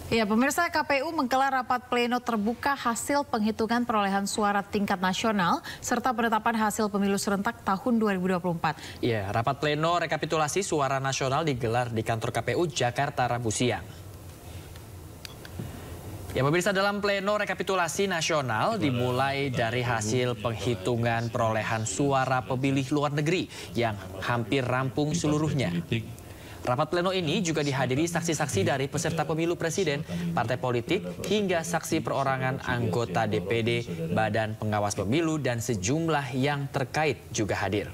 Ya, pemirsa, KPU menggelar rapat pleno terbuka hasil penghitungan perolehan suara tingkat nasional serta penetapan hasil pemilu serentak tahun 2024. Ya, rapat pleno rekapitulasi suara nasional digelar di kantor KPU Jakarta Rabu siang. Ya, pemirsa, dalam pleno rekapitulasi nasional dimulai dari hasil penghitungan perolehan suara pemilih luar negeri yang hampir rampung seluruhnya. Rapat pleno ini juga dihadiri saksi-saksi dari peserta pemilu presiden, partai politik, hingga saksi perorangan anggota DPD, Badan Pengawas Pemilu, dan sejumlah yang terkait juga hadir.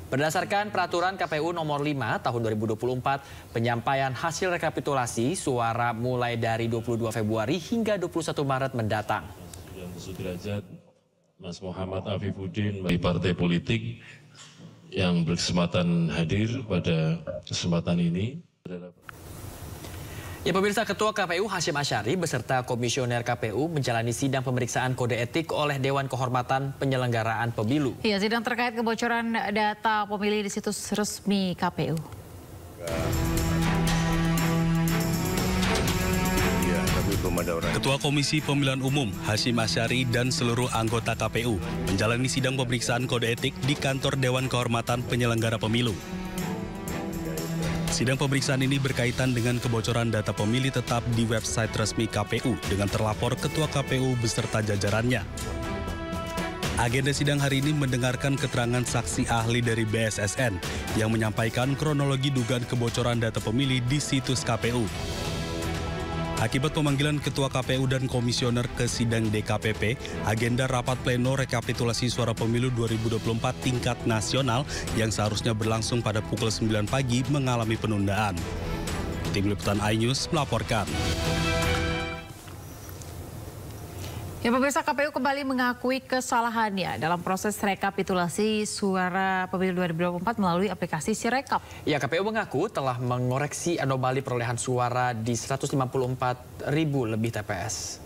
Berdasarkan peraturan KPU nomor 5 tahun 2024, penyampaian hasil rekapitulasi suara mulai dari 22 Februari hingga 21 Maret mendatang. Mas Muhammad Afifuddin dari partai politik yang berkesempatan hadir pada kesempatan ini. Ya, pemirsa, Ketua KPU Hasyim Asyari beserta Komisioner KPU menjalani sidang pemeriksaan kode etik oleh Dewan Kehormatan Penyelenggaraan Pemilu. Ya, sidang terkait kebocoran data pemilih di situs resmi KPU. Ketua Komisi Pemilihan Umum Hasyim Asyari dan seluruh anggota KPU menjalani sidang pemeriksaan kode etik di kantor Dewan Kehormatan Penyelenggara Pemilu. Sidang pemeriksaan ini berkaitan dengan kebocoran data pemilih tetap di website resmi KPU dengan terlapor Ketua KPU beserta jajarannya. Agenda sidang hari ini mendengarkan keterangan saksi ahli dari BSSN yang menyampaikan kronologi dugaan kebocoran data pemilih di situs KPU. Akibat pemanggilan Ketua KPU dan Komisioner ke sidang DKPP, agenda rapat pleno rekapitulasi suara pemilu 2024 tingkat nasional yang seharusnya berlangsung pada pukul 9 pagi mengalami penundaan. Tim Liputan iNews melaporkan. Ya, pemirsa, KPU kembali mengakui kesalahannya dalam proses rekapitulasi suara pemilu 2024 melalui aplikasi Sirekap. Ya, KPU mengaku telah mengoreksi anomali perolehan suara di 154.000 lebih TPS.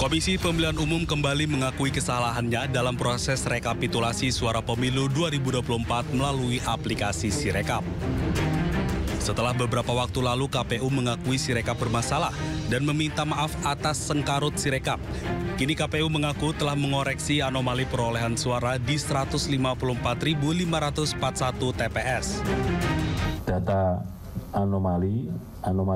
Komisi Pemilihan Umum kembali mengakui kesalahannya dalam proses rekapitulasi suara pemilu 2024 melalui aplikasi Sirekap. Setelah beberapa waktu lalu KPU mengakui Sirekap bermasalah dan meminta maaf atas sengkarut Sirekap. Kini KPU mengaku telah mengoreksi anomali perolehan suara di 154.541 TPS. Data anomali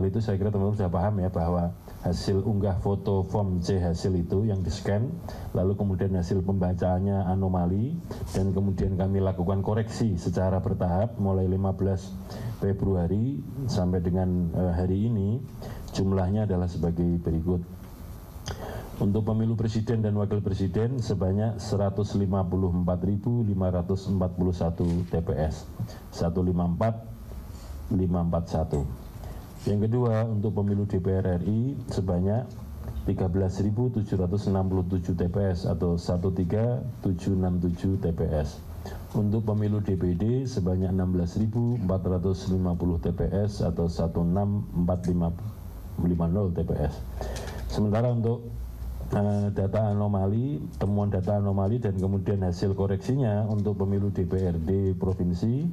itu saya kira teman-teman sudah paham ya, bahwa hasil unggah foto form C hasil itu yang di-scan, lalu kemudian hasil pembacaannya anomali, dan kemudian kami lakukan koreksi secara bertahap mulai 15 Februari sampai dengan hari ini. Jumlahnya adalah sebagai berikut. Untuk pemilu presiden dan wakil presiden sebanyak 154.541 TPS, 154.541. Yang kedua, untuk pemilu DPR RI sebanyak 13.767 TPS atau 13767 TPS. Untuk pemilu DPD sebanyak 16.450 TPS atau 16450 TPS. Sementara untuk data anomali, temuan data anomali dan kemudian hasil koreksinya untuk pemilu DPRD provinsi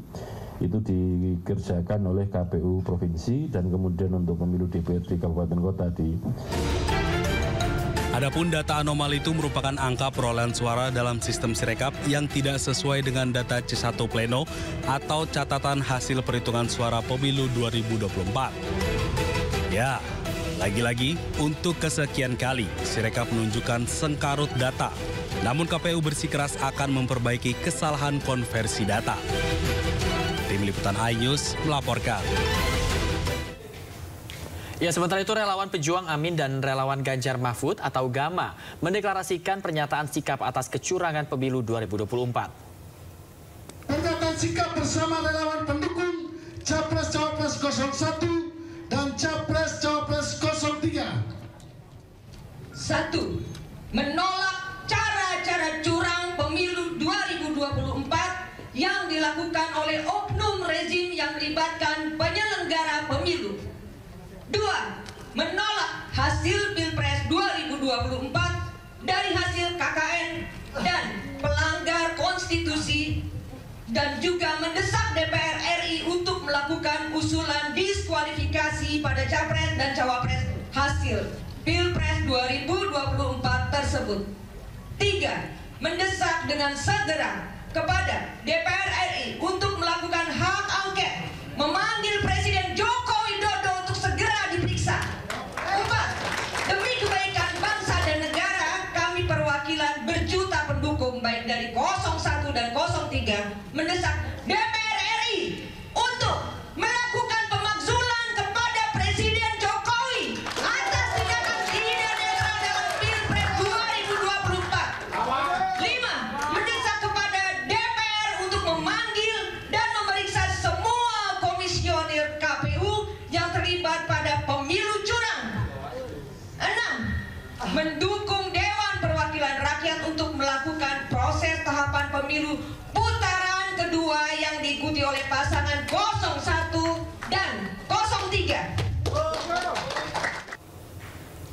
itu dikerjakan oleh KPU provinsi, dan kemudian untuk pemilu DPRD kabupaten kota di. Adapun data anomali itu merupakan angka perolehan suara dalam sistem Sirekap yang tidak sesuai dengan data C1 Pleno atau catatan hasil perhitungan suara pemilu 2024. Ya, lagi-lagi untuk kesekian kali Sirekap menunjukkan sengkarut data. Namun KPU bersikeras akan memperbaiki kesalahan konversi data. Tim Liputan iNews melaporkan. Ya, sementara itu relawan pejuang Amin dan relawan Ganjar Mahfud atau GAMA mendeklarasikan pernyataan sikap atas kecurangan pemilu 2024. Pernyataan sikap bersama relawan pendukung Capres-Cawapres 01 dan Capres-Cawapres 03. 1. Menolak cara-cara curang pemilu 2024 yang dilakukan oleh oknum rezim yang melibatkan penyelenggara pemilu. 2. Menolak hasil Pilpres 2024 dari hasil KKN dan pelanggar konstitusi dan juga mendesak DPR RI untuk melakukan usulan diskualifikasi pada Capres dan Cawapres hasil Pilpres 2024 tersebut. 3. Mendesak dengan segera kepada DPR RI untuk melakukan hak angket, memanggil Presiden Joko Widodo untuk segera diperiksa. 4. Demi kebaikan bangsa dan negara, kami perwakilan berjuta pendukung baik dari 01 dan 03 mendesak DPR RI untuk melakukan pemakzulan kepada Presiden Jokowi atas tindakan tidak netral dalam Pilpres 2024. 5. Mendesak kepada DPR untuk memanggil dan memeriksa semua komisioner KPU yang terlibat pada pemilu curang. 6. Mendukung Dewan Perwakilan Rakyat untuk melakukan proses tahapan pemilu putaran kedua yang diikuti oleh pasangan 01 dan 03.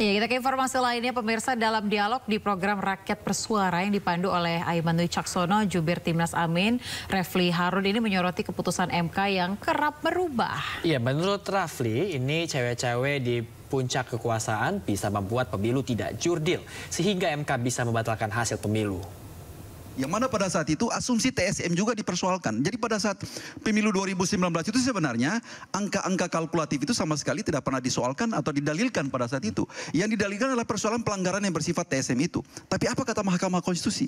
Ya, kita ke informasi lainnya, pemirsa. Dalam dialog di program Rakyat Bersuara yang dipandu oleh Aiman Dwi Caksono, jubir Timnas Amin, Refli Harun ini menyoroti keputusan MK yang kerap berubah. Ya, menurut Rafli, ini cewek-cewek di puncak kekuasaan bisa membuat pemilu tidak jurdil, sehingga MK bisa membatalkan hasil pemilu. Yang mana pada saat itu asumsi TSM juga dipersoalkan. Jadi pada saat pemilu 2019 itu sebenarnya angka-angka kalkulatif itu sama sekali tidak pernah disoalkan atau didalilkan pada saat itu. Yang didalilkan adalah persoalan pelanggaran yang bersifat TSM itu. Tapi apa kata Mahkamah Konstitusi?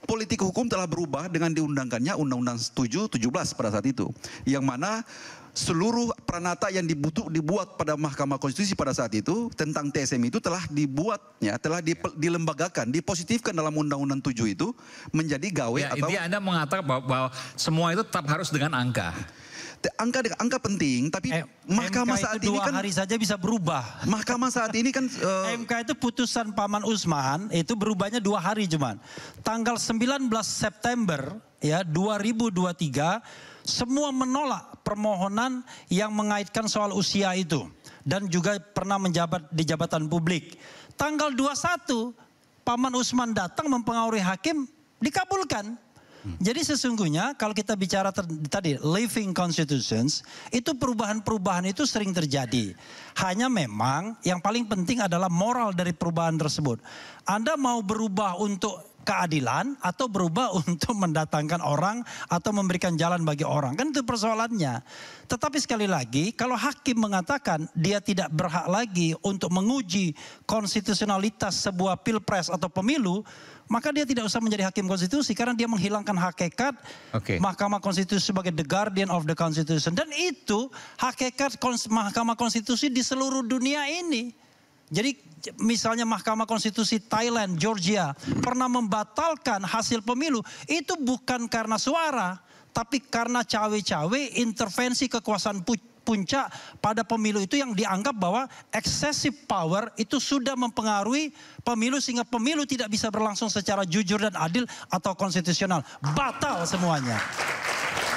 Politik hukum telah berubah dengan diundangkannya Undang-Undang 17 pada saat itu. Yang mana seluruh pranata yang dibuat pada Mahkamah Konstitusi pada saat itu tentang TSM itu telah dibuatnya, telah dilembagakan, dipositifkan dalam Undang-Undang 7 itu menjadi gawe ya, atau... Intinya Anda mengatakan bahwa semua itu tetap harus dengan angka. Angka penting, tapi Mahkamah saat ini kan 2 hari saja bisa berubah. Mahkamah saat ini kan MK itu putusan Paman Usman itu berubahnya 2 hari cuman. Tanggal 19 September ya 2023 semua menolak permohonan yang mengaitkan soal usia itu dan juga pernah menjabat di jabatan publik. Tanggal 21 Paman Usman datang mempengaruhi hakim, dikabulkan. Jadi sesungguhnya kalau kita bicara tadi living constitutions, itu perubahan-perubahan itu sering terjadi. Hanya memang yang paling penting adalah moral dari perubahan tersebut. Anda mau berubah untuk keadilan atau berubah untuk mendatangkan orang atau memberikan jalan bagi orang. Kan itu persoalannya. Tetapi sekali lagi kalau hakim mengatakan dia tidak berhak lagi untuk menguji konstitusionalitas sebuah pilpres atau pemilu, maka dia tidak usah menjadi hakim konstitusi karena dia menghilangkan hakikat Mahkamah Konstitusi sebagai the guardian of the constitution. Dan itu hakikat Mahkamah Konstitusi di seluruh dunia ini. Jadi misalnya Mahkamah Konstitusi Thailand, Georgia pernah membatalkan hasil pemilu. Itu bukan karena suara, tapi karena cawe-cawe intervensi kekuasaan puncak pada pemilu itu yang dianggap bahwa excessive power itu sudah mempengaruhi pemilu sehingga pemilu tidak bisa berlangsung secara jujur dan adil atau konstitusional. Batal semuanya.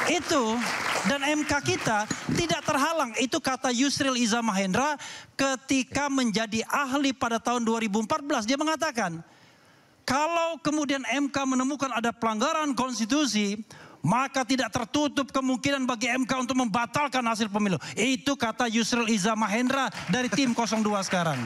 Itu dan MK kita tidak terhalang. Itu kata Yusril Iza Mahendra ketika menjadi ahli pada tahun 2014. Dia mengatakan kalau kemudian MK menemukan ada pelanggaran konstitusi, maka tidak tertutup kemungkinan bagi MK untuk membatalkan hasil pemilu. Itu kata Yusril Iza Mahendra dari tim 02 sekarang.